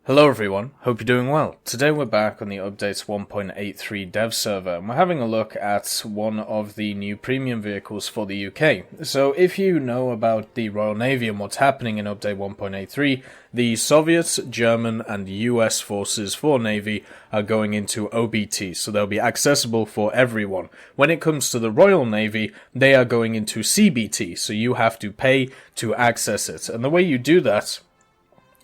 Hello everyone, hope you're doing well. Today we're back on the updates 1.83 dev server and we're having a look at one of the new premium vehicles for the UK. So if you know about the Royal Navy and what's happening in update 1.83, the Soviet, German and US forces for Navy are going into OBT, so they'll be accessible for everyone. When it comes to the Royal Navy, they are going into CBT, so you have to pay to access it. And the way you do that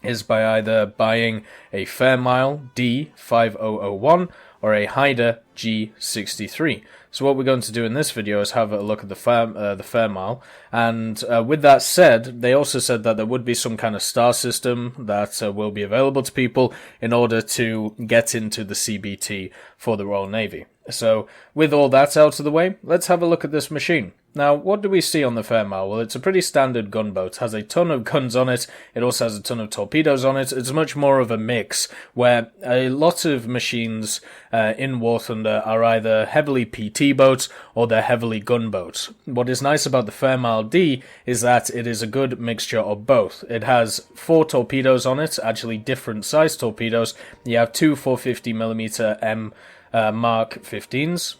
is by either buying a Fairmile D 5001 or a Hyder G63. So what we're going to do in this video is have a look at the Fairmile, and with that said, they also said that there would be some kind of star system that will be available to people in order to get into the CBT for the Royal Navy. So with all that out of the way, let's have a look at this machine. Now, what do we see on the Fairmile? Well, it's a pretty standard gunboat. It has a ton of guns on it. It also has a ton of torpedoes on it. It's much more of a mix, where a lot of machines in War Thunder are either heavily PT boats or they're heavily gunboats. What is nice about the Fairmile D is that it is a good mixture of both. It has 4 torpedoes on it, actually different size torpedoes. You have 2 450mm M Mark 15s.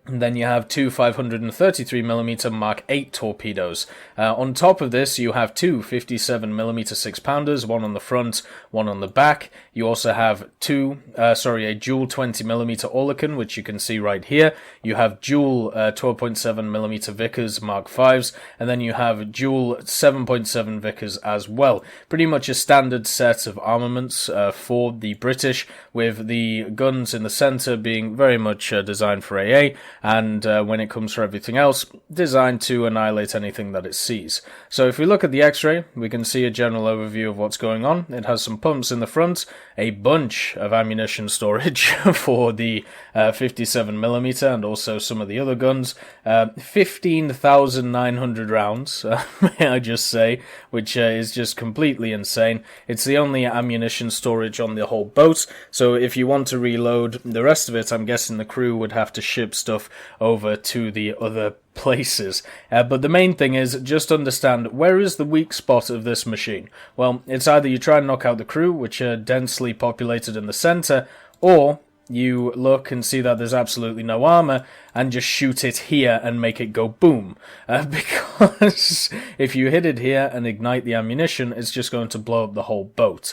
And then you have 2 533mm Mark 8 torpedoes. On top of this, you have 2 57mm 6-pounders, one on the front, one on the back. You also have a dual 20mm Oerlikon, which you can see right here. You have dual 12.7mm Vickers Mark 5s, and then you have dual 7.7 Vickers as well. Pretty much a standard set of armaments for the British, with the guns in the center being very much designed for AA. And when it comes to everything else, designed to annihilate anything that it sees. So if we look at the X-ray, we can see a general overview of what's going on. It has some pumps in the front, a bunch of ammunition storage for the 57mm and also some of the other guns, 15,900 rounds, may I just say, which is just completely insane. It's the only ammunition storage on the whole boat, so if you want to reload the rest of it, I'm guessing the crew would have to ship stuff over to the other places. But the main thing is just understand, where is the weak spot of this machine? Well, it's either you try and knock out the crew, which are densely populated in the center, or you look and see that there's absolutely no armor and just shoot it here and make it go boom. Because if you hit it here and ignite the ammunition, it's just going to blow up the whole boat.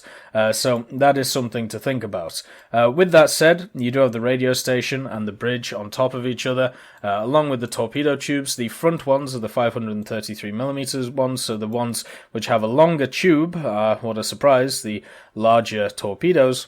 So that is something to think about. With that said, you do have the radio station and the bridge on top of each other, along with the torpedo tubes. The front ones are the 533mm ones, so the ones which have a longer tube are, what a surprise, the larger torpedoes.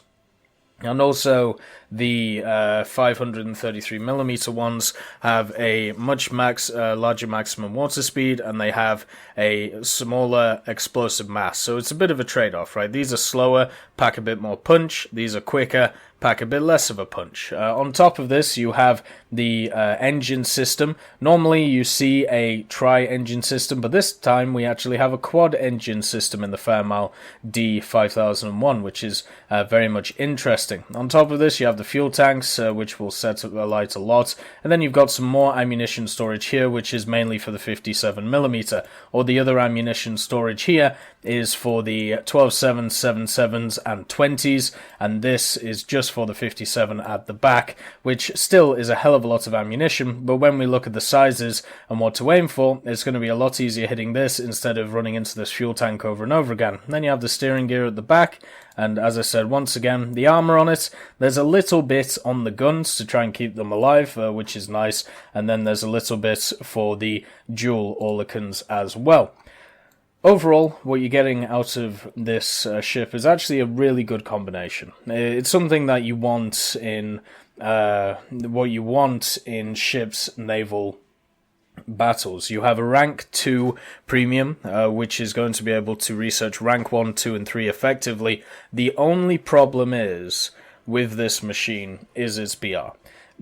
And also, the 533mm ones have a much larger maximum water speed, and they have a smaller explosive mass. So it's a bit of a trade-off, right? These are slower, pack a bit more punch. These are quicker, pack a bit less of a punch. On top of this, you have the engine system. Normally, you see a tri-engine system, but this time we actually have a quad-engine system in the Fairmile D 5001, which is very much interesting. On top of this, you have the fuel tanks, which will set alight a lot, and then you've got some more ammunition storage here, which is mainly for the 57mm, or the other ammunition storage here is for the 12.7, 7.7s and 20s, and this is just for the 57 at the back, which still is a hell of a lot of ammunition, but when we look at the sizes and what to aim for, it's going to be a lot easier hitting this instead of running into this fuel tank over and over again. And then you have the steering gear at the back, and as I said, once again, the armor on it, there's a little bit on the guns to try and keep them alive, which is nice, and then there's a little bit for the dual Oerlikons as well. Overall, what you're getting out of this ship is actually a really good combination. It's something that you want in ships' naval battles. You have a rank 2 premium, which is going to be able to research rank 1, 2, and 3 effectively. The only problem is with this machine is its BR.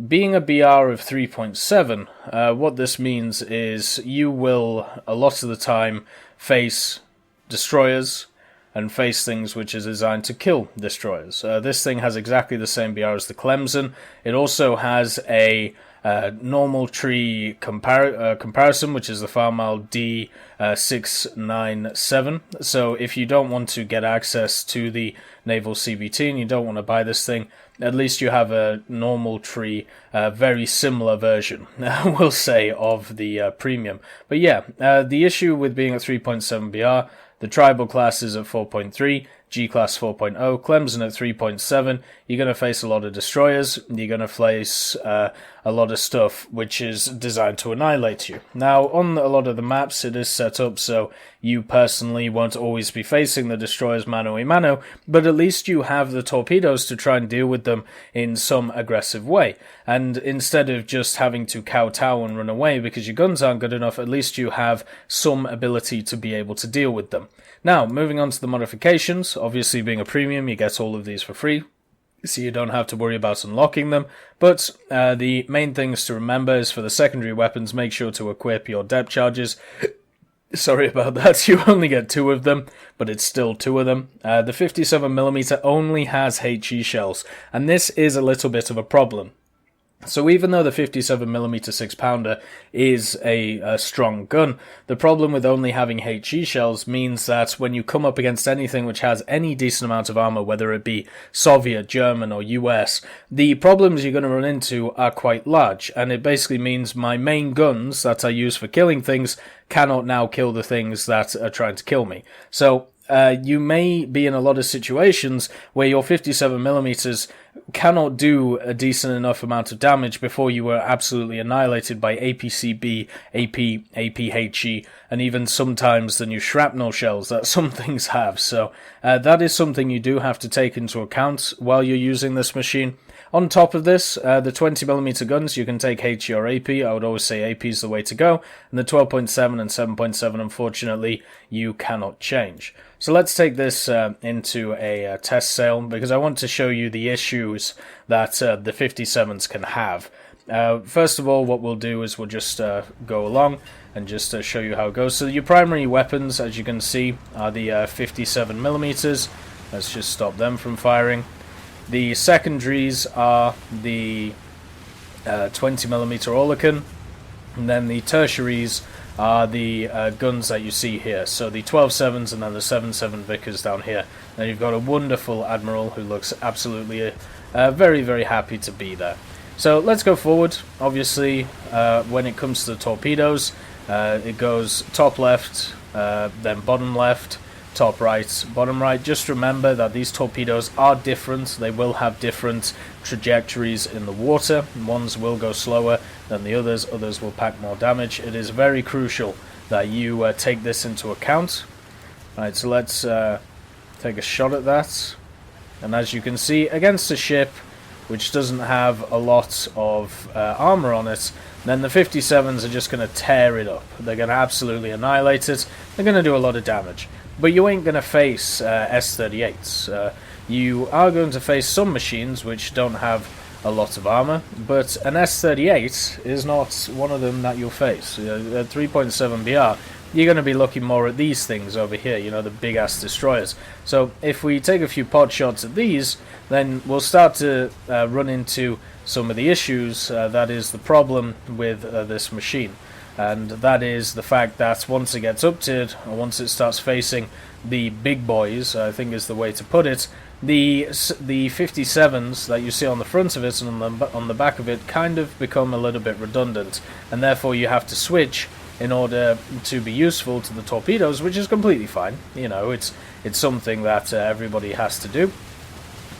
Being a BR of 3.7, what this means is you will, a lot of the time, face destroyers and face things which is designed to kill destroyers. This thing has exactly the same BR as the Clemson. It also has a normal tree comparison, which is the Fairmile D 697. So if you don't want to get access to the Naval CBT and you don't want to buy this thing, at least you have a normal tree, very similar version, we'll say, of the premium. But yeah, the issue with being at 3.7 BR, the tribal class is at 4.3, G-Class 4.0, Clemson at 3.7, you're going to face a lot of destroyers, you're going to face a lot of stuff which is designed to annihilate you. Now, on a lot of the maps, it is set up so you personally won't always be facing the destroyers mano-a-mano, but at least you have the torpedoes to try and deal with them in some aggressive way. And instead of just having to kowtow and run away because your guns aren't good enough, at least you have some ability to be able to deal with them. Now, moving on to the modifications, obviously being a premium, you get all of these for free, so you don't have to worry about unlocking them, but the main things to remember is for the secondary weapons, make sure to equip your depth charges. Sorry about that, you only get 2 of them, but it's still 2 of them. The 57mm only has HE shells, and this is a little bit of a problem. So even though the 57mm 6-pounder is a strong gun, the problem with only having HE shells means that when you come up against anything which has any decent amount of armor, whether it be Soviet, German, or US, the problems you're going to run into are quite large, and it basically means my main guns that I use for killing things cannot now kill the things that are trying to kill me. So you may be in a lot of situations where your 57mm cannot do a decent enough amount of damage before you were absolutely annihilated by APCB, AP, APHE, and even sometimes the new shrapnel shells that some things have. So that is something you do have to take into account while you're using this machine. On top of this, the 20mm guns, you can take HE or AP. I would always say AP is the way to go. And the 12.7 and 7.7, unfortunately, you cannot change. So let's take this into a test sail, because I want to show you the issues that the 57s can have. First of all, what we'll do is we'll just go along and just show you how it goes. So your primary weapons, as you can see, are the 57mm. Let's just stop them from firing. The secondaries are the 20mm Oerlikon, and then the tertiaries are the guns that you see here. So the 12.7s and then the 7.7 Vickers down here. And you've got a wonderful Admiral who looks absolutely very, very happy to be there. So let's go forward. Obviously, when it comes to the torpedoes, it goes top left, then bottom left, top right, bottom right. Just remember that these torpedoes are different. They will have different trajectories in the water. Ones will go slower than the others. Others will pack more damage. It is very crucial that you take this into account. Right, so let's take a shot at that. And as you can see, against a ship which doesn't have a lot of armor on it, then the 57s are just going to tear it up. They're going to absolutely annihilate it. They're going to do a lot of damage. But you ain't going to face S-38s. You are going to face some machines which don't have a lot of armor, but an S-38 is not one of them that you'll face. At 3.7 BR, you're going to be looking more at these things over here, you know, the big-ass destroyers. So if we take a few pot shots at these, then we'll start to run into some of the issues that is the problem with this machine. And that is the fact that once it gets up to it, or once it starts facing the big boys, I think is the way to put it, the 57s that you see on the front of it and on the back of it kind of become a little bit redundant, and therefore you have to switch in order to be useful to the torpedoes, which is completely fine. You know, it's something that everybody has to do.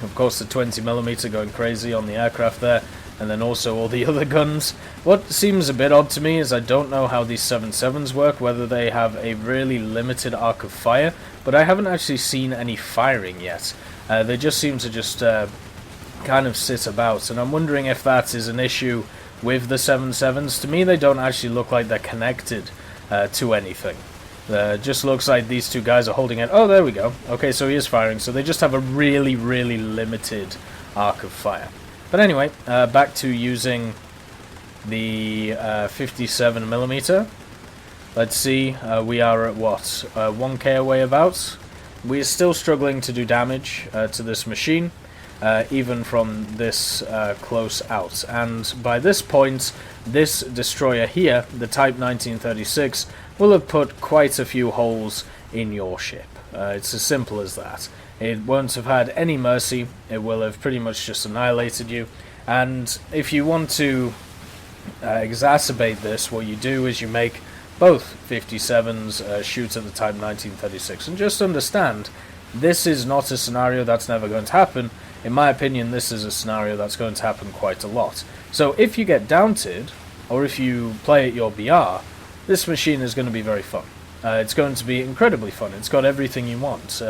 Of course, the 20mm going crazy on the aircraft there, and then also all the other guns. What seems a bit odd to me is I don't know how these 7.7s work, whether they have a really limited arc of fire, but I haven't actually seen any firing yet. They just seem to just kind of sit about, and I'm wondering if that is an issue with the 7.7s. To me, they don't actually look like they're connected to anything. Just looks like these two guys are holding it. Oh, there we go. Okay, so he is firing, so they just have a really, really limited arc of fire. But anyway, back to using the 57mm. Let's see, we are at what, 1k away about. We are still struggling to do damage to this machine. even from this close out. And by this point, this destroyer here, the Type 1936, will have put quite a few holes in your ship. It's as simple as that. It won't have had any mercy. It will have pretty much just annihilated you. And if you want to exacerbate this, what you do is you make both 57s shoot at the Type 1936. And just understand, this is not a scenario that's never going to happen. In my opinion, this is a scenario that's going to happen quite a lot. So if you get downed, or if you play at your BR, this machine is going to be very fun. It's going to be incredibly fun. It's got everything you want.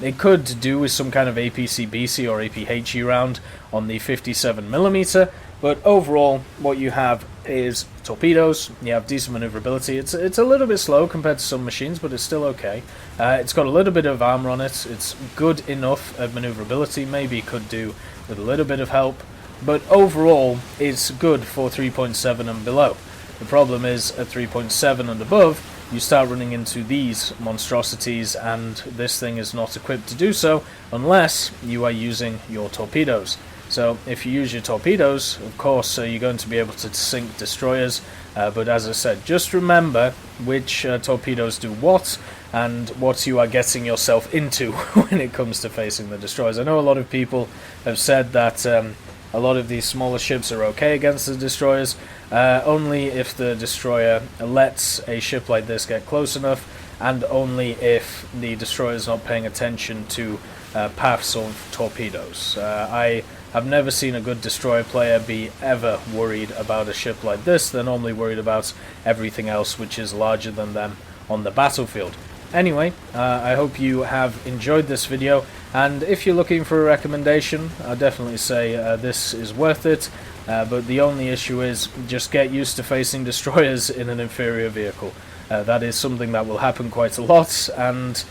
It could do with some kind of APC-BC or APHE round on the 57mm, but overall, what you have is torpedoes. You have decent maneuverability. It's a little bit slow compared to some machines, but it's still okay. It's got a little bit of armor on it. It's good enough at maneuverability. Maybe it could do with a little bit of help, but overall, it's good for 3.7 and below. The problem is, at 3.7 and above, you start running into these monstrosities, and this thing is not equipped to do so unless you are using your torpedoes. So if you use your torpedoes, of course, you're going to be able to sink destroyers, but as I said, just remember which torpedoes do what, and what you are getting yourself into when it comes to facing the destroyers. I know a lot of people have said that a lot of these smaller ships are okay against the destroyers, only if the destroyer lets a ship like this get close enough, and only if the destroyer is not paying attention to paths of torpedoes. I have never seen a good destroyer player be ever worried about a ship like this. They're normally worried about everything else which is larger than them on the battlefield. Anyway, I hope you have enjoyed this video, and if you're looking for a recommendation, I'd definitely say this is worth it, but the only issue is just get used to facing destroyers in an inferior vehicle. That is something that will happen quite a lot, and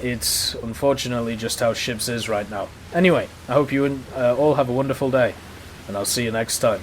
it's unfortunately just how ships is right now. Anyway, I hope you all have a wonderful day, and I'll see you next time.